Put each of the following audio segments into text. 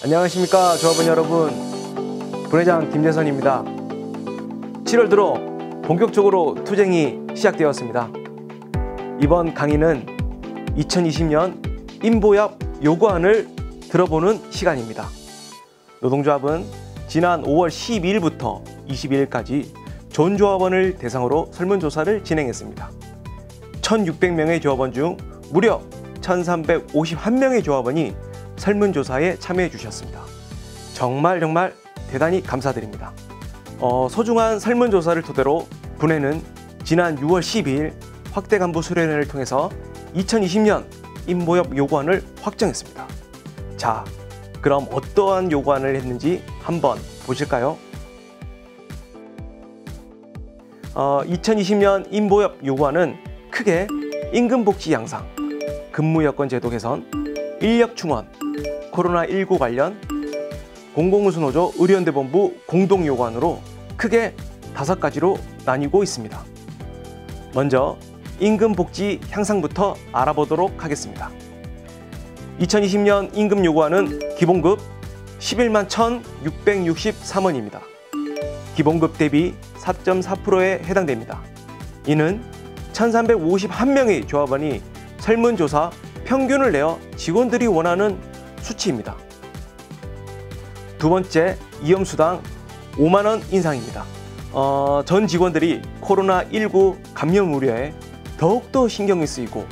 안녕하십니까 조합원 여러분, 분회장 김재선입니다. 7월 들어 본격적으로 투쟁이 시작되었습니다. 이번 강의는 2020년 인보협 요구안을 들어보는 시간입니다. 노동조합은 지난 5월 12일부터 22일까지 전조합원을 대상으로 설문조사를 진행했습니다. 1,600명의 조합원 중 무려 1,351명의 조합원이 설문조사에 참여해 주셨습니다. 정말 대단히 감사드립니다. 소중한 설문조사를 토대로 분회는 지난 6월 12일 확대 간부 수련회를 통해서 2020년 인보협 요구안을 확정했습니다. 자, 그럼 어떠한 요구안을 했는지 한번 보실까요? 2020년 인보협 요구안은 크게 임금복지 양상, 근무여건 제도 개선, 인력 충원, 코로나19 관련, 공공운수노조 의료연대본부 공동요구안으로 크게 5가지로 나뉘고 있습니다. 먼저 임금복지 향상부터 알아보도록 하겠습니다. 2020년 임금요구안은 기본급 11만 1,663원입니다. 기본급 대비 4.4%에 해당됩니다. 이는 1,351명의 조합원이 설문조사 평균을 내어 직원들이 원하는 수치입니다. 두 번째, 위험수당 5만 원 인상입니다. 전 직원들이 코로나19 감염 우려에 더욱더 신경이 쓰이고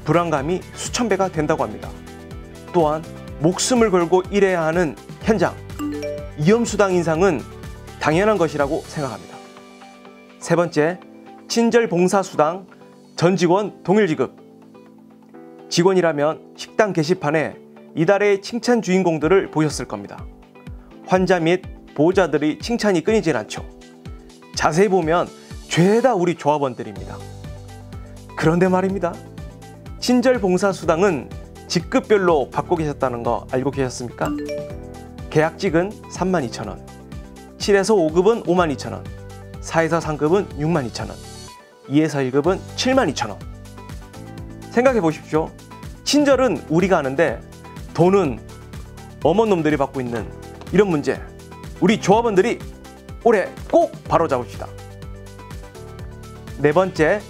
불안감이 수천 배가 된다고 합니다. 또한 목숨을 걸고 일해야 하는 현장, 위험수당 인상은 당연한 것이라고 생각합니다. 세 번째, 친절봉사수당 전 직원 동일지급. 직원이라면 식당 게시판에 이달의 칭찬 주인공들을 보셨을 겁니다. 환자 및 보호자들이 칭찬이 끊이질 않죠. 자세히 보면 죄다 우리 조합원들입니다. 그런데 말입니다. 친절봉사수당은 직급별로 받고 계셨다는 거 알고 계셨습니까? 계약직은 32,000원, 7에서 5급은 52,000원, 4에서 3급은 62,000원, 2에서 1급은 72,000원. 생각해 보십시오. 친절은 우리가 아는데 돈은 어머놈들이 받고 있는 이런 문제, 우리 조합원들이 올해 꼭 바로잡읍시다. 네 번째,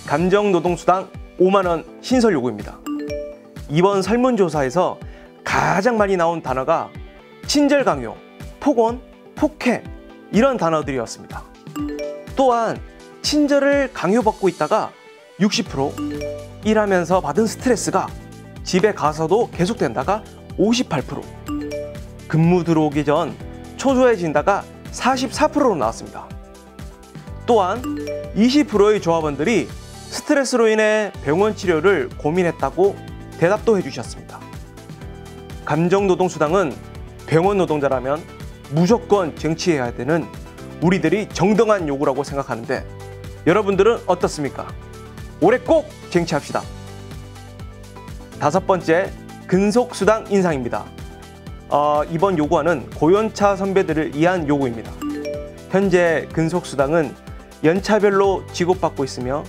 감정노동수당 5만 원 신설 요구입니다. 이번 설문조사에서 가장 많이 나온 단어가 친절 강요, 폭언, 폭행 이런 단어들이었습니다. 또한 친절을 강요받고 있다가 60%, 일하면서 받은 스트레스가 집에 가서도 계속된다가 58%, 근무 들어오기 전 초조해진다가 44%로 나왔습니다. 또한 20%의 조합원들이 스트레스로 인해 병원 치료를 고민했다고 대답도 해주셨습니다. 감정노동수당은 병원 노동자라면 무조건 쟁취해야 되는 우리들이 정당한 요구라고 생각하는데 여러분들은 어떻습니까? 올해 꼭 쟁취합시다. 다섯 번째, 근속수당 인상입니다. 이번 요구안은 고연차 선배들을 위한 요구입니다. 현재 근속수당은 연차별로 지급받고 있으며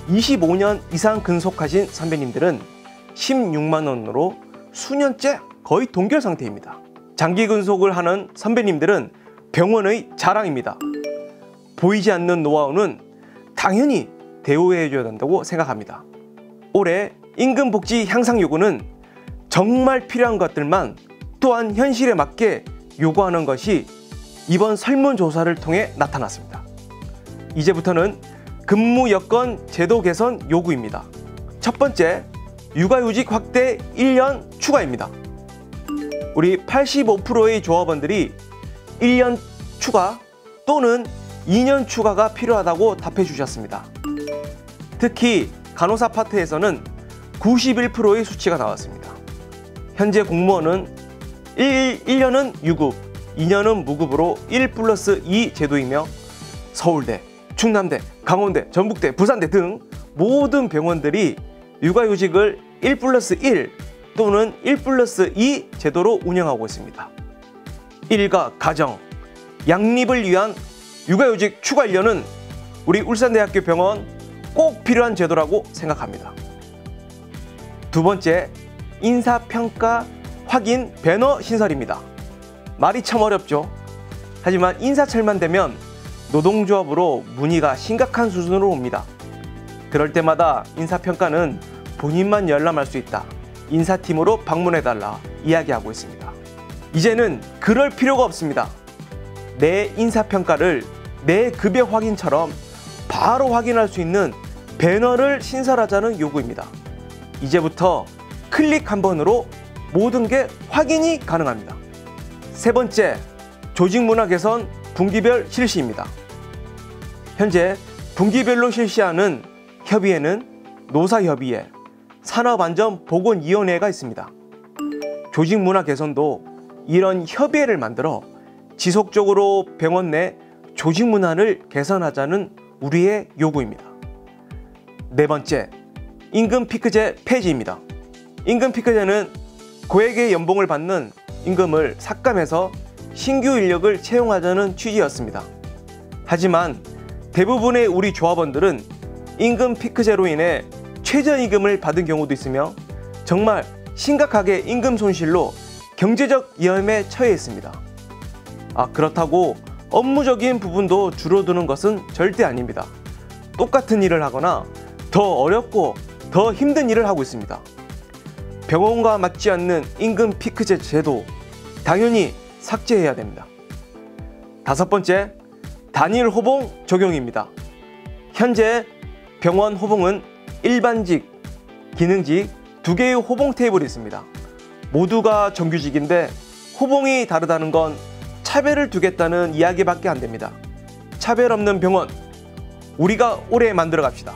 25년 이상 근속하신 선배님들은 16만 원으로 수년째 거의 동결 상태입니다. 장기 근속을 하는 선배님들은 병원의 자랑입니다. 보이지 않는 노하우는 당연히 대우해줘야 된다고 생각합니다. 올해 임금복지 향상 요구는 정말 필요한 것들만 또한 현실에 맞게 요구하는 것이 이번 설문조사를 통해 나타났습니다. 이제부터는 근무 여건 제도 개선 요구입니다. 첫 번째, 육아휴직 확대 1년 추가입니다. 우리 85%의 조합원들이 1년 추가 또는 2년 추가가 필요하다고 답해 주셨습니다. 특히 간호사 파트에서는 91%의 수치가 나왔습니다. 현재 공무원은 1년은 유급, 2년은 무급으로 1+2 제도이며 서울대, 충남대, 강원대, 전북대, 부산대 등 모든 병원들이 육아휴직을 1+1 또는 1+2 제도로 운영하고 있습니다. 일가, 가정, 양립을 위한 육아휴직 추가 1년은 우리 울산대학교 병원 꼭 필요한 제도라고 생각합니다. 두 번째, 인사평가 확인 배너 신설입니다. 말이 참 어렵죠. 하지만 인사철만 되면 노동조합으로 문의가 심각한 수준으로 옵니다. 그럴 때마다 인사평가는 본인만 열람할 수 있다. 인사팀으로 방문해달라 이야기하고 있습니다. 이제는 그럴 필요가 없습니다. 내 인사평가를 내 급여 확인처럼 바로 확인할 수 있는 배너를 신설하자는 요구입니다. 이제부터 클릭 한 번으로 모든 게 확인이 가능합니다. 세 번째, 조직 문화 개선 분기별 실시입니다. 현재 분기별로 실시하는 협의회는 노사협의회, 산업안전보건위원회가 있습니다. 조직 문화 개선도 이런 협의회를 만들어 지속적으로 병원 내 조직 문화를 개선하자는 우리의 요구입니다. 네 번째, 임금 피크제 폐지입니다. 임금 피크제는 고액의 연봉을 받는 임금을 삭감해서 신규 인력을 채용하자는 취지였습니다. 하지만 대부분의 우리 조합원들은 임금 피크제로 인해 최저임금을 받은 경우도 있으며 정말 심각하게 임금 손실로 경제적 위험에 처해 있습니다. 그렇다고 업무적인 부분도 줄어드는 것은 절대 아닙니다. 똑같은 일을 하거나 더 어렵고 더 힘든 일을 하고 있습니다. 병원과 맞지 않는 임금 피크제 제도 당연히 삭제해야 됩니다. 다섯 번째, 단일 호봉 적용입니다. 현재 병원 호봉은 일반직, 기능직 두 개의 호봉 테이블이 있습니다. 모두가 정규직인데 호봉이 다르다는 건 차별을 두겠다는 이야기밖에 안 됩니다. 차별 없는 병원, 우리가 올해 만들어 갑시다.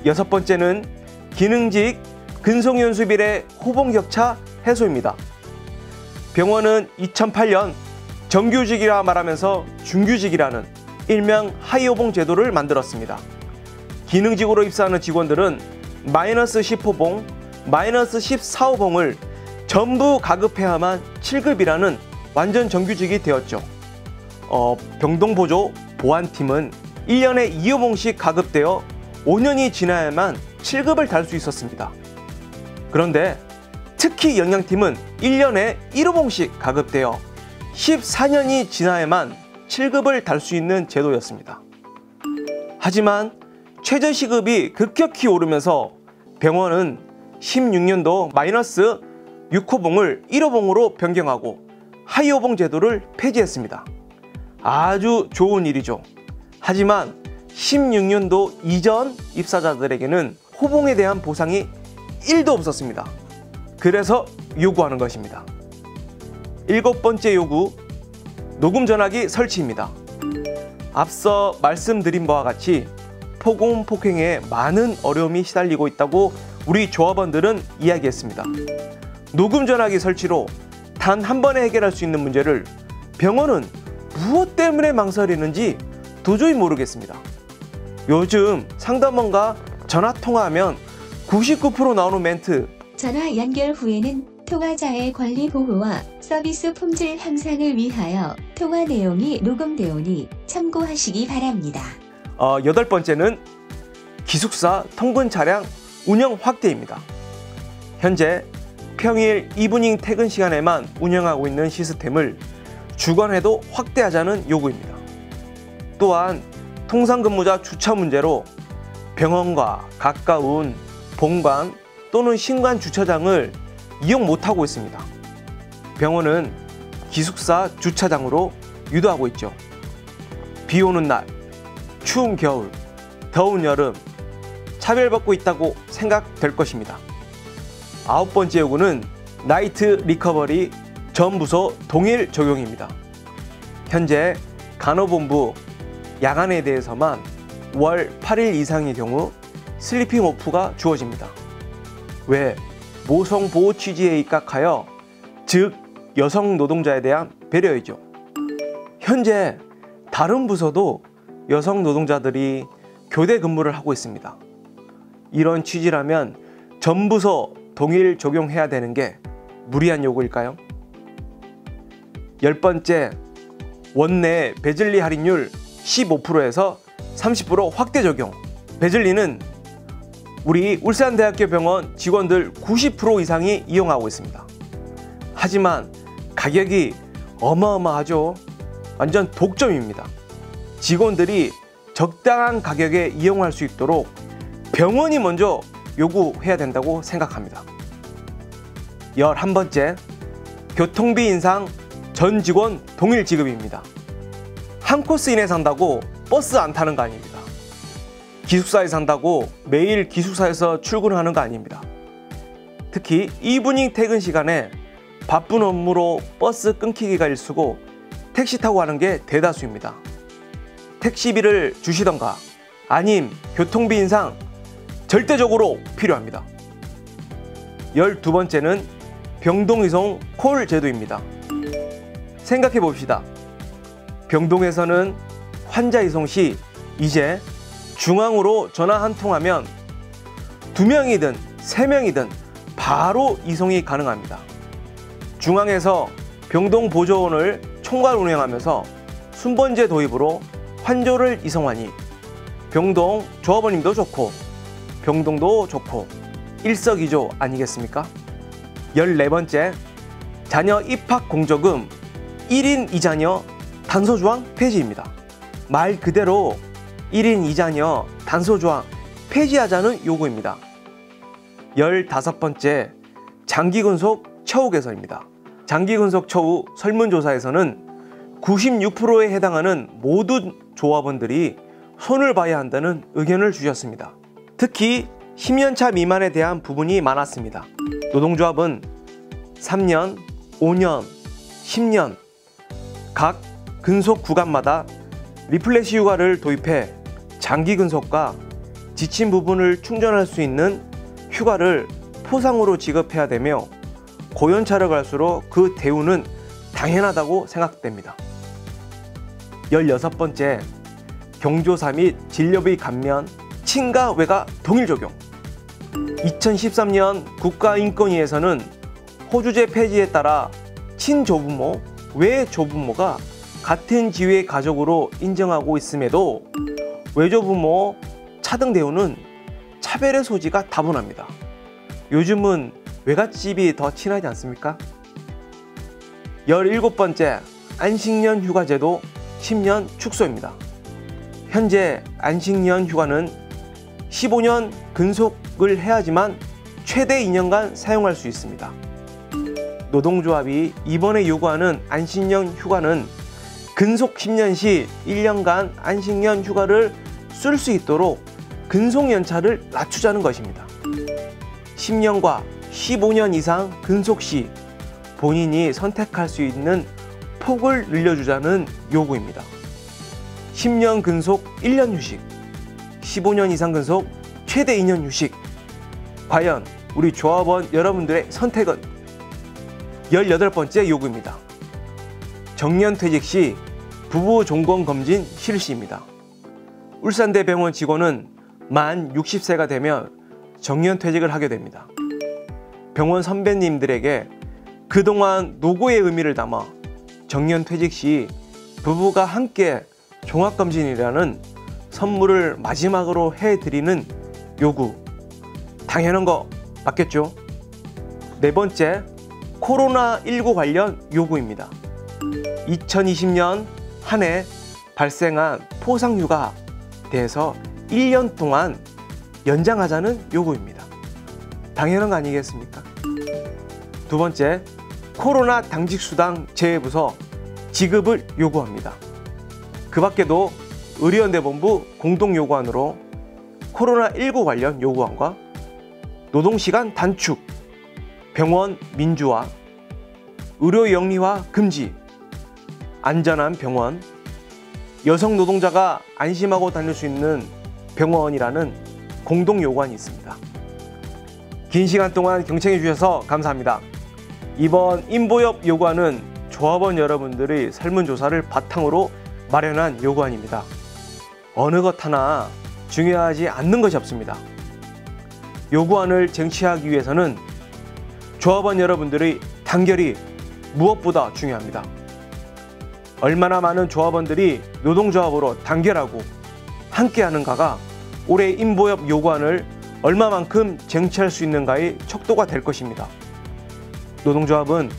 여섯 번째는 기능직, 근속연수비례 호봉 격차 해소입니다. 병원은 2008년 정규직이라 말하면서 중규직이라는 일명 하이호봉 제도를 만들었습니다. 기능직으로 입사하는 직원들은 마이너스 10호봉, 마이너스 14호봉을 전부 가급해야만 7급이라는 완전 정규직이 되었죠. 병동보조 보안팀은 1년에 2호봉씩 가급되어 5년이 지나야만 7급을 달 수 있었습니다. 그런데 특히 영양팀은 1년에 1호봉씩 가급되어 14년이 지나야만 7급을 달 수 있는 제도였습니다. 하지만 최저시급이 급격히 오르면서 병원은 16년도 마이너스 6호봉을 1호봉으로 변경하고 하이호봉 제도를 폐지했습니다. 아주 좋은 일이죠. 하지만 16년도 이전 입사자들에게는 호봉에 대한 보상이 1도 없었습니다. 그래서 요구하는 것입니다. 일곱 번째 요구, 녹음 전화기 설치입니다. 앞서 말씀드린 바와 같이 폭언, 폭행에 많은 어려움이 시달리고 있다고 우리 조합원들은 이야기했습니다. 녹음 전화기 설치로 단 한 번에 해결할 수 있는 문제를 병원은 무엇 때문에 망설이는지 도저히 모르겠습니다. 요즘 상담원과 전화 통화하면 99% 나오는 멘트, 전화 연결 후에는 통화자의 권리 보호와 서비스 품질 향상을 위하여 통화 내용이 녹음되오니 참고하시기 바랍니다. 여덟 번째는 기숙사 통근 차량 운영 확대입니다. 현재 평일 이브닝 퇴근 시간에만 운영하고 있는 시스템을 주간에도 확대하자는 요구입니다. 또한 통상근무자 주차 문제로 병원과 가까운 본관 또는 신관 주차장을 이용 못하고 있습니다. 병원은 기숙사 주차장으로 유도하고 있죠. 비 오는 날, 추운 겨울, 더운 여름 차별받고 있다고 생각될 것입니다. 아홉 번째 요구는 나이트 리커버리 전 부서 동일 적용입니다. 현재 간호본부 야간에 대해서만 월 8일 이상의 경우 슬리핑 오프가 주어집니다. 왜? 모성 보호 취지에 입각하여 즉 여성 노동자에 대한 배려이죠. 현재 다른 부서도 여성 노동자들이 교대 근무를 하고 있습니다. 이런 취지라면 전 부서 동일 적용해야 되는 게 무리한 요구일까요? 열 번째, 원내 베즐리 할인율 15%에서 30% 확대 적용. 베즐리는 우리 울산대학교 병원 직원들 90% 이상이 이용하고 있습니다. 하지만 가격이 어마어마하죠. 완전 독점입니다. 직원들이 적당한 가격에 이용할 수 있도록 병원이 먼저 요구해야 된다고 생각합니다. 11번째, 교통비 인상 전 직원 동일 지급입니다. 한 코스 이내 산다고 버스 안 타는 거 아닙니다. 기숙사에 산다고 매일 기숙사에서 출근하는 거 아닙니다. 특히 이브닝 퇴근 시간에 바쁜 업무로 버스 끊기기가 일쑤고 택시 타고 가는 게 대다수입니다. 택시비를 주시던가 아님 교통비 인상 절대적으로 필요합니다. 12번째는 병동이송 콜 제도입니다. 생각해 봅시다. 병동에서는 환자 이송 시 이제 중앙으로 전화 한 통하면 2명이든 3명이든 바로 이송이 가능합니다. 중앙에서 병동보조원을 총괄 운영하면서 순번제 도입으로 환조를 이송하니 병동 조합원님도 좋고 병동도 좋고 일석이조 아니겠습니까? 14번째, 자녀 입학 공조금 1인 2자녀 단서조항 폐지입니다. 말 그대로 1인 2자녀 단서조항 폐지하자는 요구입니다. 15번째, 장기근속 처우 개선입니다. 장기근속 처우 설문조사에서는 96%에 해당하는 모든 조합원들이 손을 봐야 한다는 의견을 주셨습니다. 특히 10년차 미만에 대한 부분이 많았습니다. 노동조합은 3년, 5년, 10년 각 근속 구간마다 리플래시 휴가를 도입해 장기 근속과 지친 부분을 충전할 수 있는 휴가를 포상으로 지급해야 되며 고연차를 갈수록 그 대우는 당연하다고 생각됩니다. 16번째, 경조사 및 진료비 감면, 친가 외가 동일 적용. 2013년 국가인권위에서는 호주제 폐지에 따라 친조부모, 외조부모가 같은 지위의 가족으로 인정하고 있음에도 외조부모 차등 대우는 차별의 소지가 다분합니다. 요즘은 외갓집이 더 친하지 않습니까? 17번째, 안식년 휴가제도 10년 축소입니다. 현재 안식년 휴가는 15년 근속을 해야지만 최대 2년간 사용할 수 있습니다. 노동조합이 이번에 요구하는 안식년 휴가는 근속 10년 시 1년간 안식년 휴가를 쓸 수 있도록 근속 연차를 낮추자는 것입니다. 10년과 15년 이상 근속 시 본인이 선택할 수 있는 폭을 늘려주자는 요구입니다. 10년 근속 1년 휴식, 15년 이상 근속 최대 2년 휴식. 과연 우리 조합원 여러분들의 선택은? 18번째 요구입니다. 정년퇴직 시 부부 종권검진 실시입니다. 울산대병원 직원은 만 60세가 되면 정년퇴직을 하게 됩니다. 병원 선배님들에게 그동안 노고의 의미를 담아 정년퇴직 시 부부가 함께 종합검진이라는 선물을 마지막으로 해드리는 요구. 당연한 거 맞겠죠? 4번째, 코로나19 관련 요구입니다. 2020년 한 해 발생한 포상휴가 대해서 1년 동안 연장하자는 요구입니다. 당연한 거 아니겠습니까? 2번째, 코로나 당직수당 재외부서 지급을 요구합니다. 그 밖에도 의료연대본부 공동요구안으로 코로나19 관련 요구안과 노동시간 단축, 병원 민주화, 의료 영리화 금지, 안전한 병원, 여성 노동자가 안심하고 다닐 수 있는 병원이라는 공동요구안이 있습니다. 긴 시간 동안 경청해 주셔서 감사합니다. 이번 인보협 요구안은 조합원 여러분들의 설문조사를 바탕으로 마련한 요구안입니다. 어느 것 하나 중요하지 않는 것이 없습니다. 요구안을 쟁취하기 위해서는 조합원 여러분들의 단결이 무엇보다 중요합니다. 얼마나 많은 조합원들이 노동조합으로 단결하고 함께하는가가 올해 인보협 요구안을 얼마만큼 쟁취할 수 있는가의 척도가 될 것입니다. 노동조합은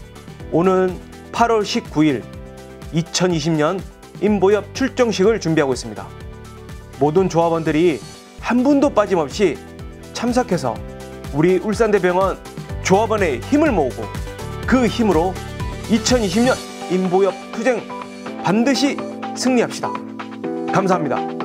오는 8월 19일 2020년 인보협 출정식을 준비하고 있습니다. 모든 조합원들이 한 분도 빠짐없이 참석해서 우리 울산대병원 조합원의 힘을 모으고 그 힘으로 2020년 인보협 투쟁 반드시 승리합시다. 감사합니다.